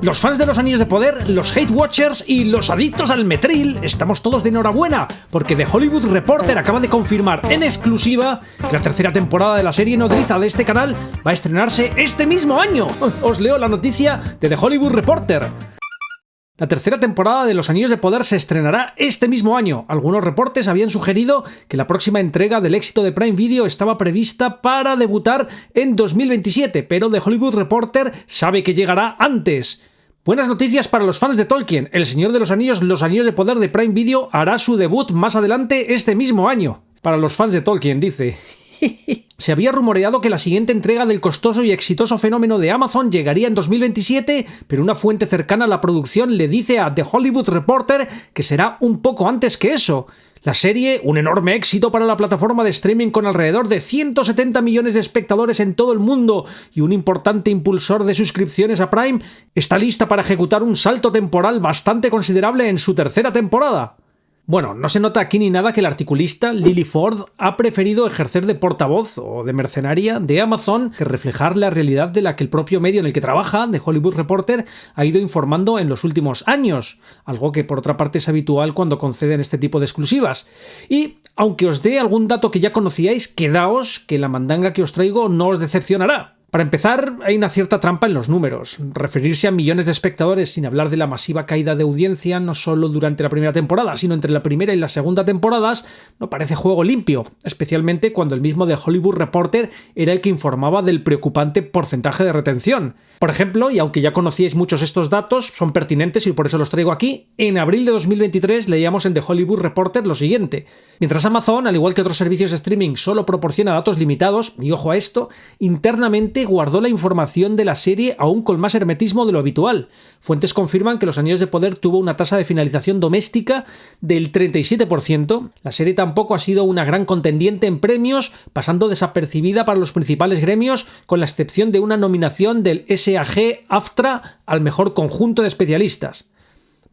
Los fans de los Anillos de Poder, los hate watchers y los adictos al metril estamos todos de enhorabuena, porque The Hollywood Reporter acaba de confirmar en exclusiva que la tercera temporada de la serie nodriza de este canal va a estrenarse este mismo año. Os leo la noticia de The Hollywood Reporter. La tercera temporada de Los Anillos de Poder se estrenará este mismo año. Algunos reportes habían sugerido que la próxima entrega del éxito de Prime Video estaba prevista para debutar en 2027, pero The Hollywood Reporter sabe que llegará antes. Buenas noticias para los fans de Tolkien. El Señor de los Anillos de Poder de Prime Video hará su debut más adelante este mismo año. Para los fans de Tolkien, dice. Se había rumoreado que la siguiente entrega del costoso y exitoso fenómeno de Amazon llegaría en 2027, pero una fuente cercana a la producción le dice a The Hollywood Reporter que será un poco antes que eso. La serie, un enorme éxito para la plataforma de streaming con alrededor de 170 millones de espectadores en todo el mundo y un importante impulsor de suscripciones a Prime, está lista para ejecutar un salto temporal bastante considerable en su tercera temporada. Bueno, no se nota aquí ni nada que el articulista Lily Ford ha preferido ejercer de portavoz o de mercenaria de Amazon que reflejar la realidad de la que el propio medio en el que trabaja, The Hollywood Reporter, ha ido informando en los últimos años, algo que por otra parte es habitual cuando conceden este tipo de exclusivas. Y, aunque os dé algún dato que ya conocíais, quedaos que la mandanga que os traigo no os decepcionará. Para empezar, hay una cierta trampa en los números. Referirse a millones de espectadores sin hablar de la masiva caída de audiencia, no solo durante la primera temporada, sino entre la primera y la segunda temporadas, no parece juego limpio, especialmente cuando el mismo The Hollywood Reporter era el que informaba del preocupante porcentaje de retención. Por ejemplo, y aunque ya conocíais muchos estos datos, son pertinentes y por eso los traigo aquí, en abril de 2023 leíamos en The Hollywood Reporter lo siguiente. Mientras Amazon, al igual que otros servicios de streaming, solo proporciona datos limitados, y ojo a esto, internamente guardó la información de la serie aún con más hermetismo de lo habitual. Fuentes confirman que Los Anillos de Poder tuvo una tasa de finalización doméstica del 37%. La serie tampoco ha sido una gran contendiente en premios, pasando desapercibida para los principales gremios, con la excepción de una nominación del SAG-AFTRA al mejor conjunto de especialistas.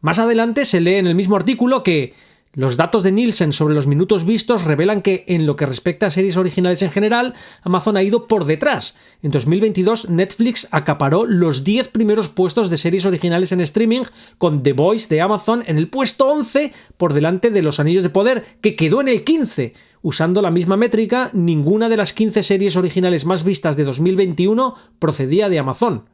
Más adelante se lee en el mismo artículo que los datos de Nielsen sobre los minutos vistos revelan que, en lo que respecta a series originales en general, Amazon ha ido por detrás. En 2022, Netflix acaparó los 10 primeros puestos de series originales en streaming, con The Voice de Amazon en el puesto 11, por delante de Los Anillos de Poder, que quedó en el 15. Usando la misma métrica, ninguna de las 15 series originales más vistas de 2021 procedía de Amazon.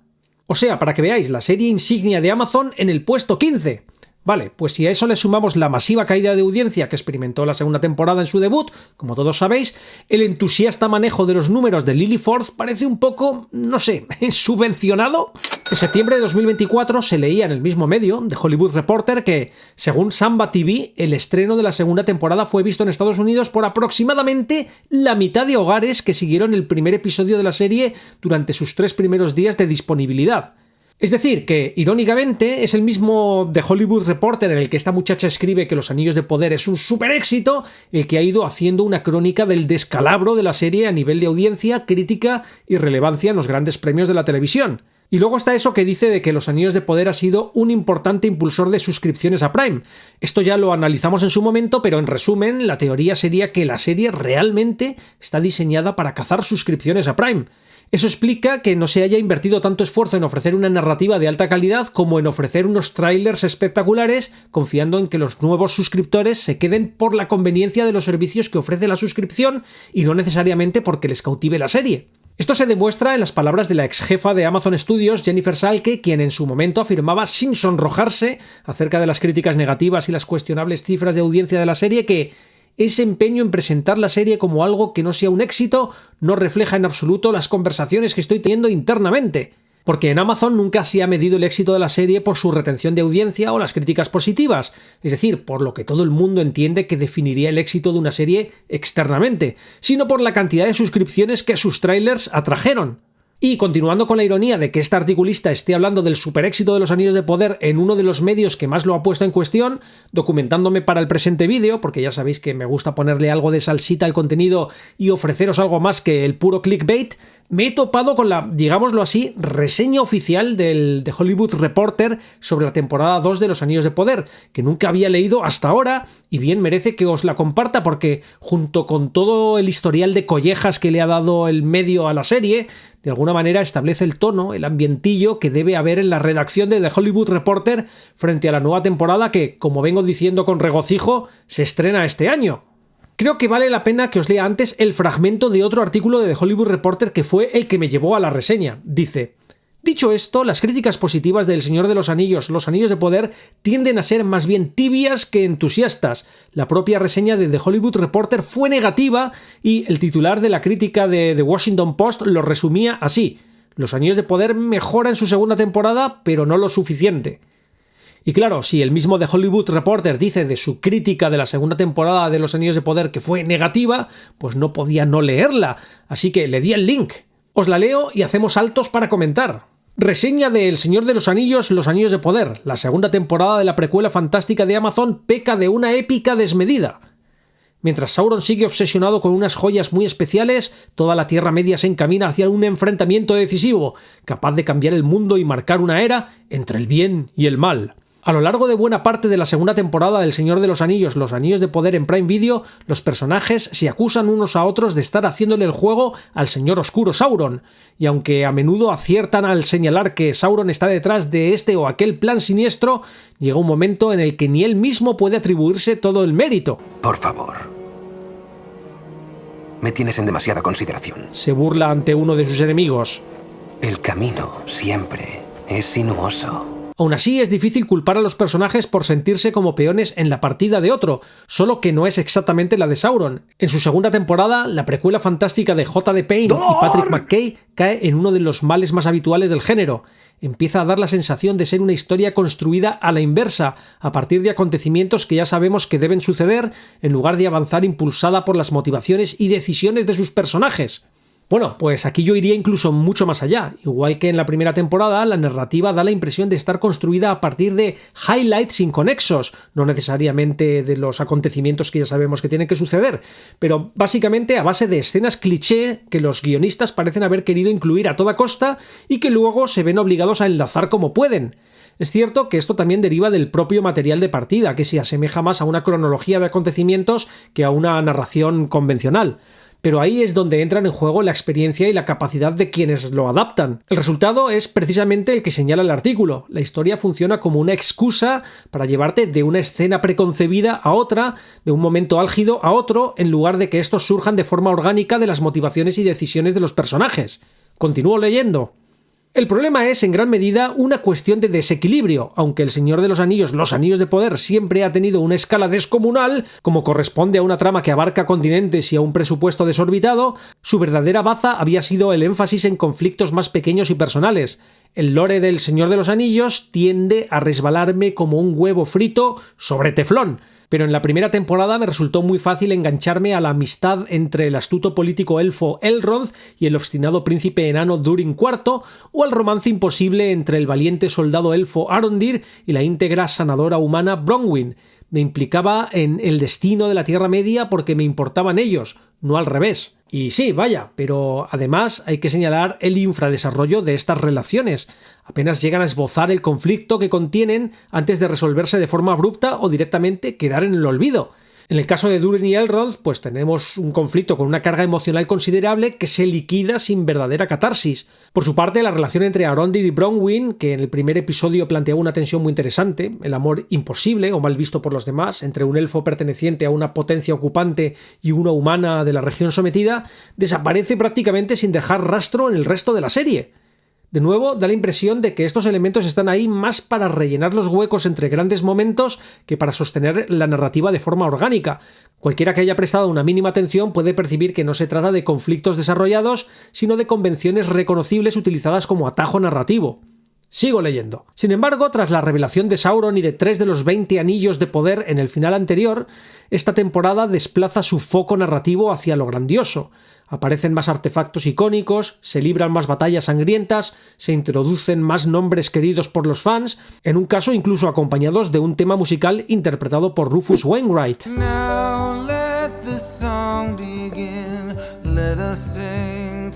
O sea, para que veáis, la serie insignia de Amazon en el puesto 15. Vale, pues si a eso le sumamos la masiva caída de audiencia que experimentó la segunda temporada en su debut, como todos sabéis, el entusiasta manejo de los números de Lily Ford parece un poco, no sé, subvencionado. En septiembre de 2024 se leía en el mismo medio, The Hollywood Reporter, que, según Samba TV, el estreno de la segunda temporada fue visto en Estados Unidos por aproximadamente la mitad de hogares que siguieron el primer episodio de la serie durante sus 3 primeros días de disponibilidad. Es decir, que, irónicamente, es el mismo The Hollywood Reporter en el que esta muchacha escribe que Los Anillos de Poder es un super éxito, el que ha ido haciendo una crónica del descalabro de la serie a nivel de audiencia, crítica y relevancia en los grandes premios de la televisión. Y luego está eso que dice de que Los Anillos de Poder ha sido un importante impulsor de suscripciones a Prime. Esto ya lo analizamos en su momento, pero en resumen, la teoría sería que la serie realmente está diseñada para cazar suscripciones a Prime. Eso explica que no se haya invertido tanto esfuerzo en ofrecer una narrativa de alta calidad como en ofrecer unos trailers espectaculares, confiando en que los nuevos suscriptores se queden por la conveniencia de los servicios que ofrece la suscripción y no necesariamente porque les cautive la serie. Esto se demuestra en las palabras de la ex jefa de Amazon Studios, Jennifer Salke, quien en su momento afirmaba sin sonrojarse acerca de las críticas negativas y las cuestionables cifras de audiencia de la serie que ese empeño en presentar la serie como algo que no sea un éxito no refleja en absoluto las conversaciones que estoy teniendo internamente. Porque en Amazon nunca se ha medido el éxito de la serie por su retención de audiencia o las críticas positivas, es decir, por lo que todo el mundo entiende que definiría el éxito de una serie externamente, sino por la cantidad de suscripciones que sus trailers atrajeron. Y continuando con la ironía de que este articulista esté hablando del superéxito de Los Anillos de Poder en uno de los medios que más lo ha puesto en cuestión, documentándome para el presente vídeo, porque ya sabéis que me gusta ponerle algo de salsita al contenido y ofreceros algo más que el puro clickbait, me he topado con la, digámoslo así, reseña oficial de Hollywood Reporter sobre la temporada 2 de Los Anillos de Poder, que nunca había leído hasta ahora y bien merece que os la comparta porque junto con todo el historial de collejas que le ha dado el medio a la serie, de alguna manera establece el tono, el ambientillo que debe haber en la redacción de The Hollywood Reporter frente a la nueva temporada que, como vengo diciendo con regocijo, se estrena este año. Creo que vale la pena que os lea antes el fragmento de otro artículo de The Hollywood Reporter que fue el que me llevó a la reseña. Dice: dicho esto, las críticas positivas del Señor de los Anillos, Los Anillos de Poder, tienden a ser más bien tibias que entusiastas. La propia reseña de The Hollywood Reporter fue negativa y el titular de la crítica de The Washington Post lo resumía así: Los Anillos de Poder mejora en su segunda temporada, pero no lo suficiente. Y claro, si el mismo The Hollywood Reporter dice de su crítica de la segunda temporada de Los Anillos de Poder que fue negativa, pues no podía no leerla, así que le di el link. Os la leo y hacemos saltos para comentar. Reseña de El Señor de los Anillos, Los Anillos de Poder. La segunda temporada de la precuela fantástica de Amazon peca de una épica desmedida. Mientras Sauron sigue obsesionado con unas joyas muy especiales, toda la Tierra Media se encamina hacia un enfrentamiento decisivo, capaz de cambiar el mundo y marcar una era entre el bien y el mal. A lo largo de buena parte de la segunda temporada del Señor de los Anillos, Los Anillos de Poder en Prime Video, los personajes se acusan unos a otros de estar haciéndole el juego al Señor Oscuro Sauron, y aunque a menudo aciertan al señalar que Sauron está detrás de este o aquel plan siniestro, llega un momento en el que ni él mismo puede atribuirse todo el mérito. Por favor. Me tienes en demasiada consideración. Se burla ante uno de sus enemigos. El camino siempre es sinuoso. Aún así, es difícil culpar a los personajes por sentirse como peones en la partida de otro, solo que no es exactamente la de Sauron. En su segunda temporada, la precuela fantástica de J.D. Payne y Patrick McKay cae en uno de los males más habituales del género. Empieza a dar la sensación de ser una historia construida a la inversa, a partir de acontecimientos que ya sabemos que deben suceder, en lugar de avanzar impulsada por las motivaciones y decisiones de sus personajes. Bueno, pues aquí yo iría incluso mucho más allá. Igual que en la primera temporada, la narrativa da la impresión de estar construida a partir de highlights inconexos, no necesariamente de los acontecimientos que ya sabemos que tienen que suceder, pero básicamente a base de escenas cliché que los guionistas parecen haber querido incluir a toda costa y que luego se ven obligados a enlazar como pueden. Es cierto que esto también deriva del propio material de partida, que se asemeja más a una cronología de acontecimientos que a una narración convencional. Pero ahí es donde entran en juego la experiencia y la capacidad de quienes lo adaptan. El resultado es precisamente el que señala el artículo. La historia funciona como una excusa para llevarte de una escena preconcebida a otra, de un momento álgido a otro, en lugar de que estos surjan de forma orgánica de las motivaciones y decisiones de los personajes. Continúo leyendo. El problema es, en gran medida, una cuestión de desequilibrio. Aunque El Señor de los Anillos, Los Anillos de Poder, siempre ha tenido una escala descomunal, como corresponde a una trama que abarca continentes y a un presupuesto desorbitado, su verdadera baza había sido el énfasis en conflictos más pequeños y personales. El lore del Señor de los Anillos tiende a resbalarme como un huevo frito sobre teflón. Pero en la primera temporada me resultó muy fácil engancharme a la amistad entre el astuto político elfo Elrond y el obstinado príncipe enano Durin IV, o al romance imposible entre el valiente soldado elfo Arondir y la íntegra sanadora humana Bronwyn. Me implicaba en el destino de la Tierra Media porque me importaban ellos, no al revés. Y sí, vaya, pero además hay que señalar el infradesarrollo de estas relaciones. Apenas llegan a esbozar el conflicto que contienen antes de resolverse de forma abrupta o directamente quedar en el olvido. En el caso de Durin y Elrond, pues tenemos un conflicto con una carga emocional considerable que se liquida sin verdadera catarsis. Por su parte, la relación entre Arondir y Bronwyn, que en el primer episodio planteaba una tensión muy interesante, el amor imposible o mal visto por los demás, entre un elfo perteneciente a una potencia ocupante y una humana de la región sometida, desaparece prácticamente sin dejar rastro en el resto de la serie. De nuevo, da la impresión de que estos elementos están ahí más para rellenar los huecos entre grandes momentos que para sostener la narrativa de forma orgánica. Cualquiera que haya prestado una mínima atención puede percibir que no se trata de conflictos desarrollados, sino de convenciones reconocibles utilizadas como atajo narrativo. Sigo leyendo. Sin embargo, tras la revelación de Sauron y de 3 de los 20 anillos de poder en el final anterior, esta temporada desplaza su foco narrativo hacia lo grandioso. Aparecen más artefactos icónicos, se libran más batallas sangrientas, se introducen más nombres queridos por los fans, en un caso incluso acompañados de un tema musical interpretado por Rufus Wainwright. Now let the song begin. Let us sing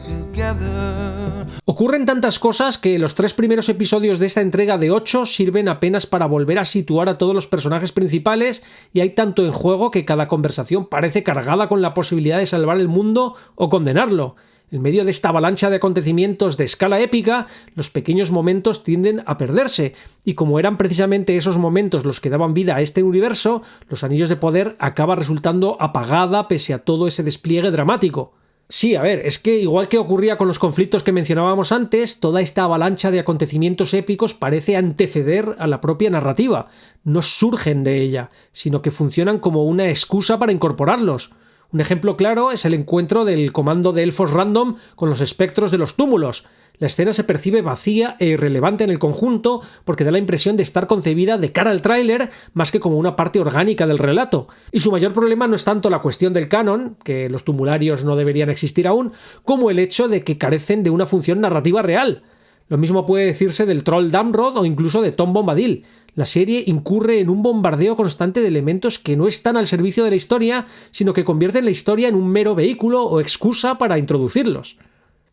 Ocurren tantas cosas que los 3 primeros episodios de esta entrega de 8 sirven apenas para volver a situar a todos los personajes principales, y hay tanto en juego que cada conversación parece cargada con la posibilidad de salvar el mundo o condenarlo. En medio de esta avalancha de acontecimientos de escala épica, los pequeños momentos tienden a perderse, y como eran precisamente esos momentos los que daban vida a este universo, Los Anillos de Poder acaba resultando apagada pese a todo ese despliegue dramático. Sí, a ver, es que igual que ocurría con los conflictos que mencionábamos antes, toda esta avalancha de acontecimientos épicos parece anteceder a la propia narrativa. No surgen de ella, sino que funcionan como una excusa para incorporarlos. Un ejemplo claro es el encuentro del comando de elfos random con los espectros de los túmulos. La escena se percibe vacía e irrelevante en el conjunto porque da la impresión de estar concebida de cara al tráiler más que como una parte orgánica del relato. Y su mayor problema no es tanto la cuestión del canon, que los tumularios no deberían existir aún, como el hecho de que carecen de una función narrativa real. Lo mismo puede decirse del troll Damrod o incluso de Tom Bombadil. La serie incurre en un bombardeo constante de elementos que no están al servicio de la historia, sino que convierten la historia en un mero vehículo o excusa para introducirlos.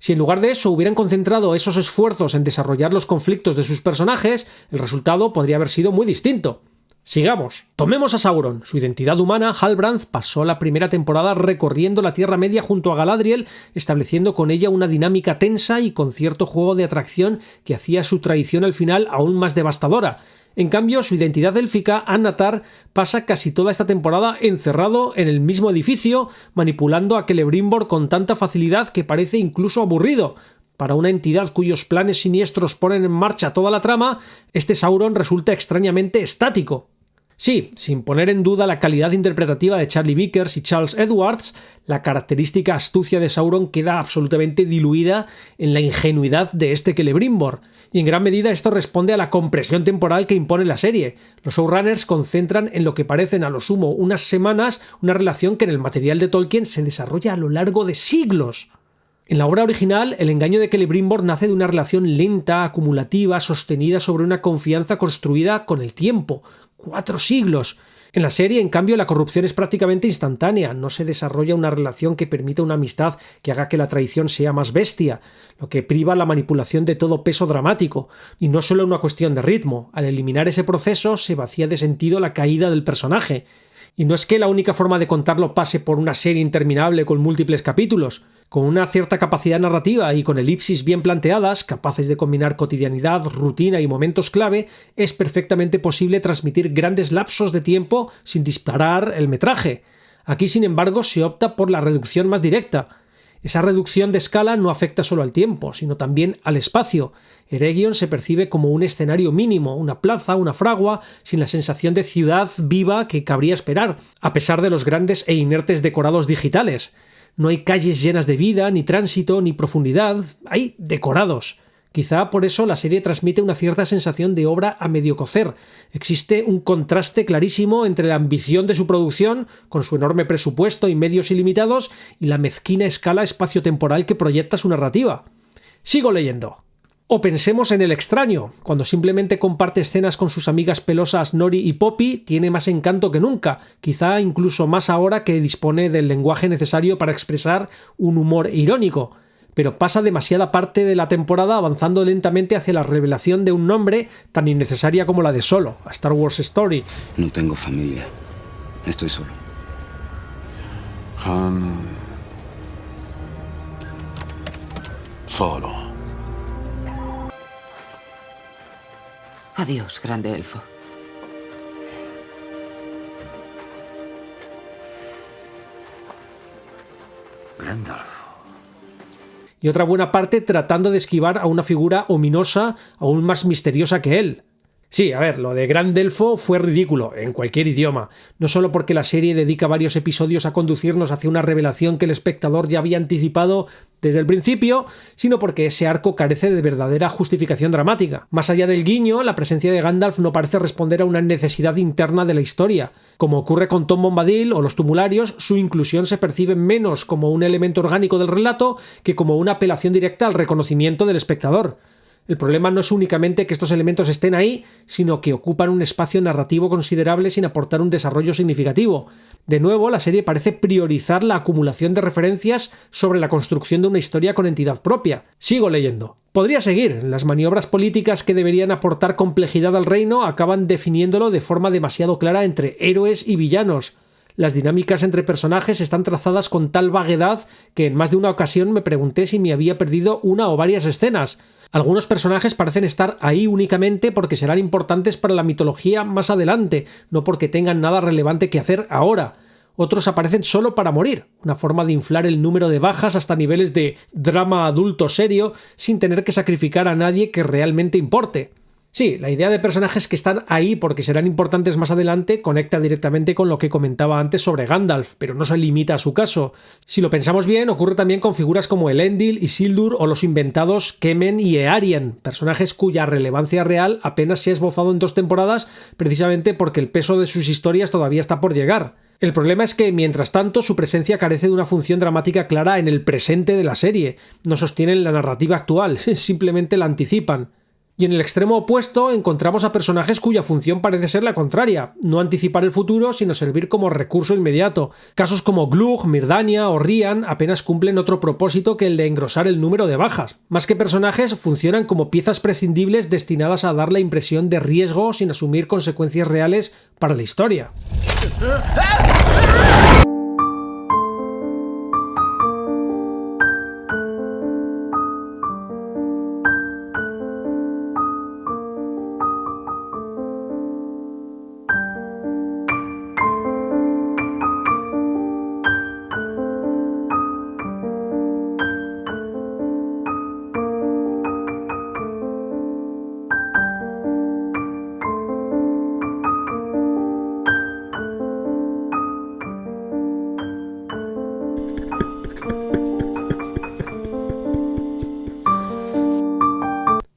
Si en lugar de eso hubieran concentrado esos esfuerzos en desarrollar los conflictos de sus personajes, el resultado podría haber sido muy distinto. Sigamos. Tomemos a Sauron. Su identidad humana, Halbrand, pasó la primera temporada recorriendo la Tierra Media junto a Galadriel, estableciendo con ella una dinámica tensa y con cierto juego de atracción que hacía su traición al final aún más devastadora. En cambio, su identidad élfica, Annatar, pasa casi toda esta temporada encerrado en el mismo edificio, manipulando a Celebrimbor con tanta facilidad que parece incluso aburrido. Para una entidad cuyos planes siniestros ponen en marcha toda la trama, este Sauron resulta extrañamente estático. Sí, sin poner en duda la calidad interpretativa de Charlie Vickers y Charles Edwards, la característica astucia de Sauron queda absolutamente diluida en la ingenuidad de este Celebrimbor, y en gran medida esto responde a la compresión temporal que impone la serie. Los showrunners concentran en lo que parecen a lo sumo unas semanas una relación que en el material de Tolkien se desarrolla a lo largo de siglos. En la obra original, el engaño de Celebrimbor nace de una relación lenta, acumulativa, sostenida sobre una confianza construida con el tiempo. 4 siglos. En la serie, en cambio, la corrupción es prácticamente instantánea. No se desarrolla una relación que permita una amistad que haga que la traición sea más bestia, lo que priva la manipulación de todo peso dramático. Y no solo una cuestión de ritmo. Al eliminar ese proceso, se vacía de sentido la caída del personaje. Y no es que la única forma de contarlo pase por una serie interminable con múltiples capítulos. Con una cierta capacidad narrativa y con elipsis bien planteadas, capaces de combinar cotidianidad, rutina y momentos clave, es perfectamente posible transmitir grandes lapsos de tiempo sin disparar el metraje. Aquí, sin embargo, se opta por la reducción más directa. Esa reducción de escala no afecta solo al tiempo, sino también al espacio. Eregion se percibe como un escenario mínimo, una plaza, una fragua, sin la sensación de ciudad viva que cabría esperar, a pesar de los grandes e inertes decorados digitales. No hay calles llenas de vida, ni tránsito, ni profundidad. Hay decorados. Quizá por eso la serie transmite una cierta sensación de obra a medio cocer. Existe un contraste clarísimo entre la ambición de su producción, con su enorme presupuesto y medios ilimitados, y la mezquina escala espacio-temporal que proyecta su narrativa. Sigo leyendo. O pensemos en El extraño, cuando simplemente comparte escenas con sus amigas pelosas Nori y Poppy, tiene más encanto que nunca, quizá incluso más ahora que dispone del lenguaje necesario para expresar un humor irónico. Pero pasa demasiada parte de la temporada avanzando lentamente hacia la revelación de un nombre tan innecesaria como la de Solo, a Star Wars Story. No tengo familia. Estoy solo. Han Solo. Adiós, grande elfo. Gandalf. Y otra buena parte tratando de esquivar a una figura ominosa aún más misteriosa que él. Sí, a ver, lo de Gran Elfo fue ridículo, en cualquier idioma, no solo porque la serie dedica varios episodios a conducirnos hacia una revelación que el espectador ya había anticipado desde el principio, sino porque ese arco carece de verdadera justificación dramática. Más allá del guiño, la presencia de Gandalf no parece responder a una necesidad interna de la historia. Como ocurre con Tom Bombadil o los Tumularios, su inclusión se percibe menos como un elemento orgánico del relato que como una apelación directa al reconocimiento del espectador. El problema no es únicamente que estos elementos estén ahí, sino que ocupan un espacio narrativo considerable sin aportar un desarrollo significativo. De nuevo, la serie parece priorizar la acumulación de referencias sobre la construcción de una historia con entidad propia. Sigo leyendo. Podría seguir. Las maniobras políticas que deberían aportar complejidad al reino acaban definiéndolo de forma demasiado clara entre héroes y villanos. Las dinámicas entre personajes están trazadas con tal vaguedad que en más de una ocasión me pregunté si me había perdido una o varias escenas. Algunos personajes parecen estar ahí únicamente porque serán importantes para la mitología más adelante, no porque tengan nada relevante que hacer ahora. Otros aparecen solo para morir, una forma de inflar el número de bajas hasta niveles de drama adulto serio sin tener que sacrificar a nadie que realmente importe. Sí, la idea de personajes que están ahí porque serán importantes más adelante conecta directamente con lo que comentaba antes sobre Gandalf, pero no se limita a su caso. Si lo pensamos bien, ocurre también con figuras como Elendil, Isildur o los inventados Kemen y Eärien, personajes cuya relevancia real apenas se ha esbozado en 2 temporadas precisamente porque el peso de sus historias todavía está por llegar. El problema es que, mientras tanto, su presencia carece de una función dramática clara en el presente de la serie. No sostienen la narrativa actual, simplemente la anticipan. Y en el extremo opuesto encontramos a personajes cuya función parece ser la contraria, no anticipar el futuro sino servir como recurso inmediato. Casos como Glug, Mirdania o Rian apenas cumplen otro propósito que el de engrosar el número de bajas. Más que personajes, funcionan como piezas prescindibles destinadas a dar la impresión de riesgo sin asumir consecuencias reales para la historia.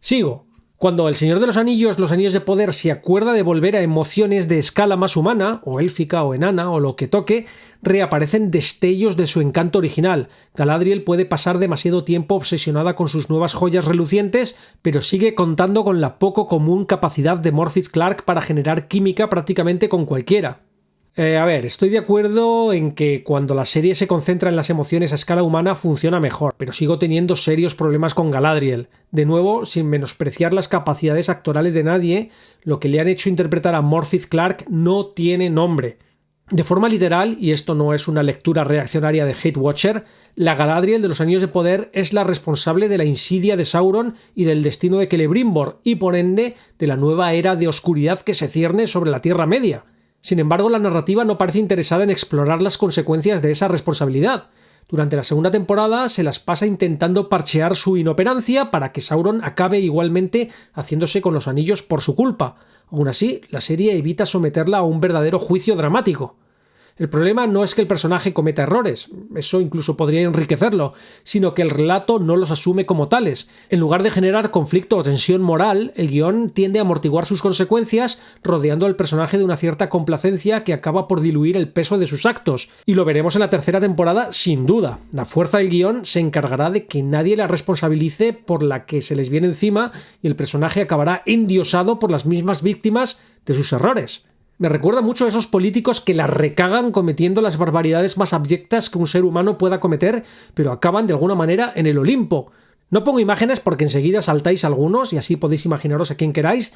Sigo. Cuando el Señor de los Anillos de Poder se acuerda de volver a emociones de escala más humana, o élfica o enana, o lo que toque, reaparecen destellos de su encanto original. Galadriel puede pasar demasiado tiempo obsesionada con sus nuevas joyas relucientes, pero sigue contando con la poco común capacidad de Morfydd Clark para generar química prácticamente con cualquiera. Estoy de acuerdo en que cuando la serie se concentra en las emociones a escala humana funciona mejor, pero sigo teniendo serios problemas con Galadriel. De nuevo, sin menospreciar las capacidades actorales de nadie, lo que le han hecho interpretar a Morfydd Clark no tiene nombre. De forma literal, y esto no es una lectura reaccionaria de Hate Watcher, la Galadriel de los Anillos de Poder es la responsable de la insidia de Sauron y del destino de Celebrimbor, y por ende de la nueva era de oscuridad que se cierne sobre la Tierra Media. Sin embargo, la narrativa no parece interesada en explorar las consecuencias de esa responsabilidad. Durante la segunda temporada se las pasa intentando parchear su inoperancia para que Sauron acabe igualmente haciéndose con los anillos por su culpa. Aún así, la serie evita someterla a un verdadero juicio dramático. El problema no es que el personaje cometa errores, eso incluso podría enriquecerlo, sino que el relato no los asume como tales. En lugar de generar conflicto o tensión moral, el guión tiende a amortiguar sus consecuencias, rodeando al personaje de una cierta complacencia que acaba por diluir el peso de sus actos. Y lo veremos en la tercera temporada sin duda. La fuerza del guión se encargará de que nadie la responsabilice por la que se les viene encima y el personaje acabará endiosado por las mismas víctimas de sus errores. Me recuerda mucho a esos políticos que la recagan cometiendo las barbaridades más abyectas que un ser humano pueda cometer, pero acaban de alguna manera en el Olimpo. No pongo imágenes porque enseguida saltáis algunos y así podéis imaginaros a quien queráis,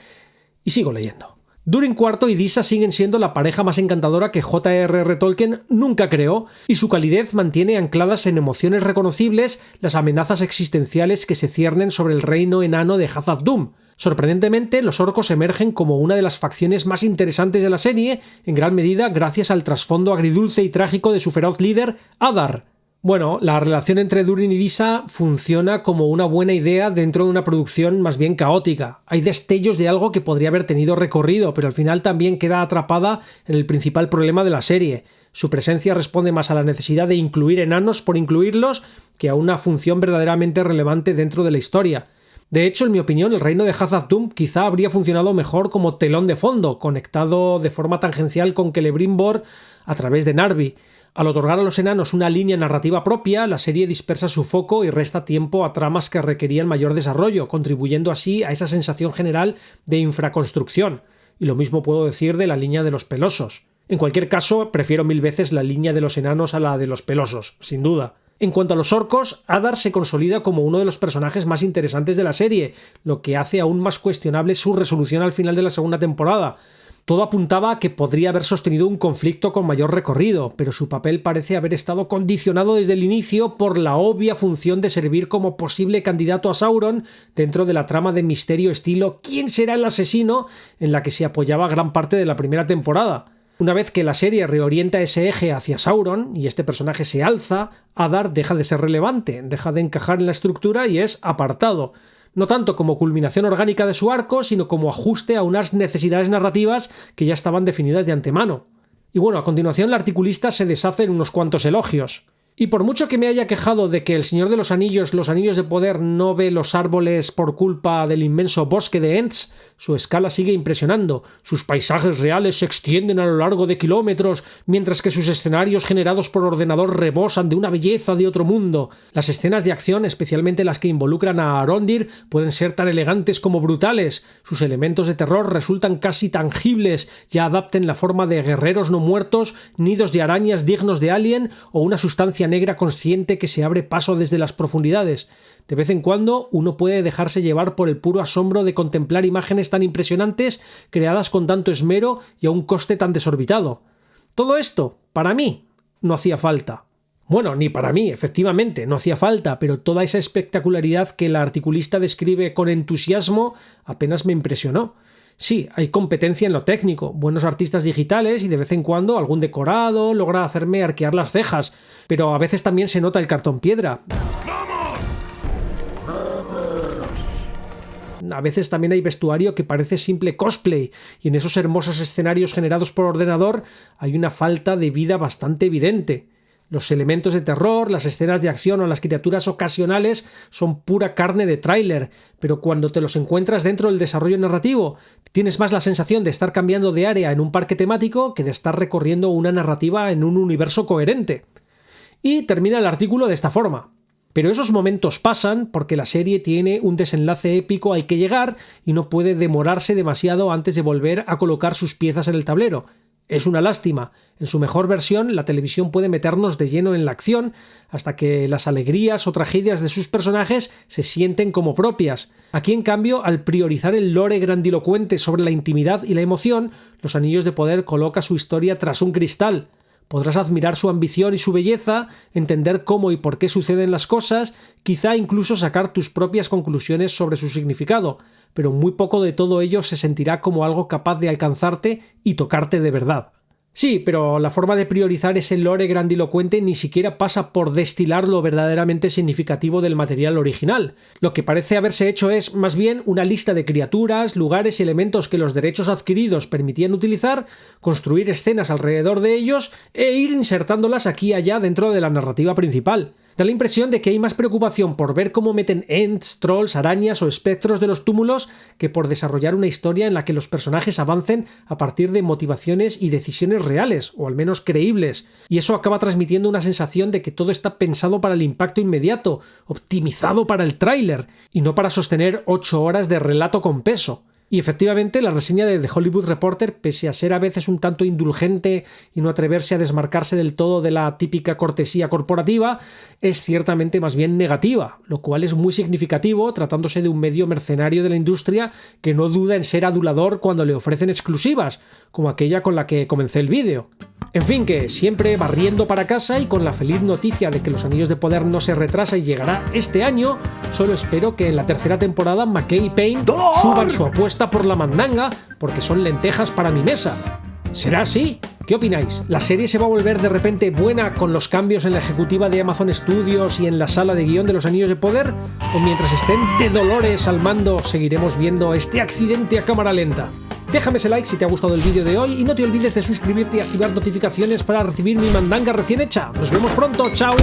y sigo leyendo. Durin IV y Disa siguen siendo la pareja más encantadora que J.R.R. Tolkien nunca creó, y su calidez mantiene ancladas en emociones reconocibles las amenazas existenciales que se ciernen sobre el reino enano de Hazad Dûm. Sorprendentemente, los orcos emergen como una de las facciones más interesantes de la serie, en gran medida gracias al trasfondo agridulce y trágico de su feroz líder, Adar. Bueno, la relación entre Durin y Disa funciona como una buena idea dentro de una producción más bien caótica. Hay destellos de algo que podría haber tenido recorrido, pero al final también queda atrapada en el principal problema de la serie. Su presencia responde más a la necesidad de incluir enanos por incluirlos que a una función verdaderamente relevante dentro de la historia. De hecho, en mi opinión, el reino de Hazad Dûm quizá habría funcionado mejor como telón de fondo, conectado de forma tangencial con Celebrimbor a través de Narvi. Al otorgar a los enanos una línea narrativa propia, la serie dispersa su foco y resta tiempo a tramas que requerían mayor desarrollo, contribuyendo así a esa sensación general de infraconstrucción. Y lo mismo puedo decir de la línea de los pelosos. En cualquier caso, prefiero 1000 veces la línea de los enanos a la de los pelosos, sin duda. En cuanto a los orcos, Adar se consolida como uno de los personajes más interesantes de la serie, lo que hace aún más cuestionable su resolución al final de la segunda temporada. Todo apuntaba a que podría haber sostenido un conflicto con mayor recorrido, pero su papel parece haber estado condicionado desde el inicio por la obvia función de servir como posible candidato a Sauron dentro de la trama de misterio estilo ¿quién será el asesino?, en la que se apoyaba gran parte de la primera temporada. Una vez que la serie reorienta ese eje hacia Sauron y este personaje se alza, Adar deja de ser relevante, deja de encajar en la estructura y es apartado. No tanto como culminación orgánica de su arco, sino como ajuste a unas necesidades narrativas que ya estaban definidas de antemano. Y bueno, a continuación la articulista se deshace en unos cuantos elogios. Y por mucho que me haya quejado de que El Señor de los Anillos de Poder no ve los árboles por culpa del inmenso bosque de Ents, su escala sigue impresionando. Sus paisajes reales se extienden a lo largo de kilómetros, mientras que sus escenarios generados por ordenador rebosan de una belleza de otro mundo. Las escenas de acción, especialmente las que involucran a Arondir, pueden ser tan elegantes como brutales. Sus elementos de terror resultan casi tangibles, ya adapten la forma de guerreros no muertos, nidos de arañas dignos de Alien o una sustancia negra consciente que se abre paso desde las profundidades. De vez en cuando uno puede dejarse llevar por el puro asombro de contemplar imágenes tan impresionantes creadas con tanto esmero y a un coste tan desorbitado. Todo esto, para mí, no hacía falta. Bueno, ni para mí, efectivamente, no hacía falta, pero toda esa espectacularidad que la articulista describe con entusiasmo apenas me impresionó. Sí, hay competencia en lo técnico, buenos artistas digitales y de vez en cuando algún decorado logra hacerme arquear las cejas, pero a veces también se nota el cartón piedra. A veces también hay vestuario que parece simple cosplay y en esos hermosos escenarios generados por ordenador hay una falta de vida bastante evidente. Los elementos de terror, las escenas de acción o las criaturas ocasionales son pura carne de tráiler, pero cuando te los encuentras dentro del desarrollo narrativo, tienes más la sensación de estar cambiando de área en un parque temático que de estar recorriendo una narrativa en un universo coherente. Y termina el artículo de esta forma. Pero esos momentos pasan porque la serie tiene un desenlace épico al que llegar y no puede demorarse demasiado antes de volver a colocar sus piezas en el tablero. Es una lástima. En su mejor versión, la televisión puede meternos de lleno en la acción hasta que las alegrías o tragedias de sus personajes se sienten como propias. Aquí, en cambio, al priorizar el lore grandilocuente sobre la intimidad y la emoción, Los Anillos de Poder coloca su historia tras un cristal. Podrás admirar su ambición y su belleza, entender cómo y por qué suceden las cosas, quizá incluso sacar tus propias conclusiones sobre su significado, pero muy poco de todo ello se sentirá como algo capaz de alcanzarte y tocarte de verdad. Sí, pero la forma de priorizar ese lore grandilocuente ni siquiera pasa por destilar lo verdaderamente significativo del material original. Lo que parece haberse hecho es, más bien, una lista de criaturas, lugares y elementos que los derechos adquiridos permitían utilizar, construir escenas alrededor de ellos e ir insertándolas aquí y allá dentro de la narrativa principal. Da la impresión de que hay más preocupación por ver cómo meten ents, trolls, arañas o espectros de los túmulos que por desarrollar una historia en la que los personajes avancen a partir de motivaciones y decisiones reales, o al menos creíbles, y eso acaba transmitiendo una sensación de que todo está pensado para el impacto inmediato, optimizado para el tráiler, y no para sostener 8 horas de relato con peso. Y efectivamente, la reseña de The Hollywood Reporter, pese a ser a veces un tanto indulgente y no atreverse a desmarcarse del todo de la típica cortesía corporativa, es ciertamente más bien negativa, lo cual es muy significativo tratándose de un medio mercenario de la industria que no duda en ser adulador cuando le ofrecen exclusivas, como aquella con la que comencé el vídeo. En fin, que siempre barriendo para casa y con la feliz noticia de que Los Anillos de Poder no se retrasa y llegará este año, solo espero que en la tercera temporada McKay y Payne suban su apuesta por la mandanga, porque son lentejas para mi mesa. ¿Será así? ¿Qué opináis? ¿La serie se va a volver de repente buena con los cambios en la ejecutiva de Amazon Studios y en la sala de guión de Los Anillos de Poder? ¿O mientras estén de Dolores al mando seguiremos viendo este accidente a cámara lenta? Déjame ese like si te ha gustado el vídeo de hoy y no te olvides de suscribirte y activar notificaciones para recibir mi mandanga recién hecha. Nos vemos pronto, chao.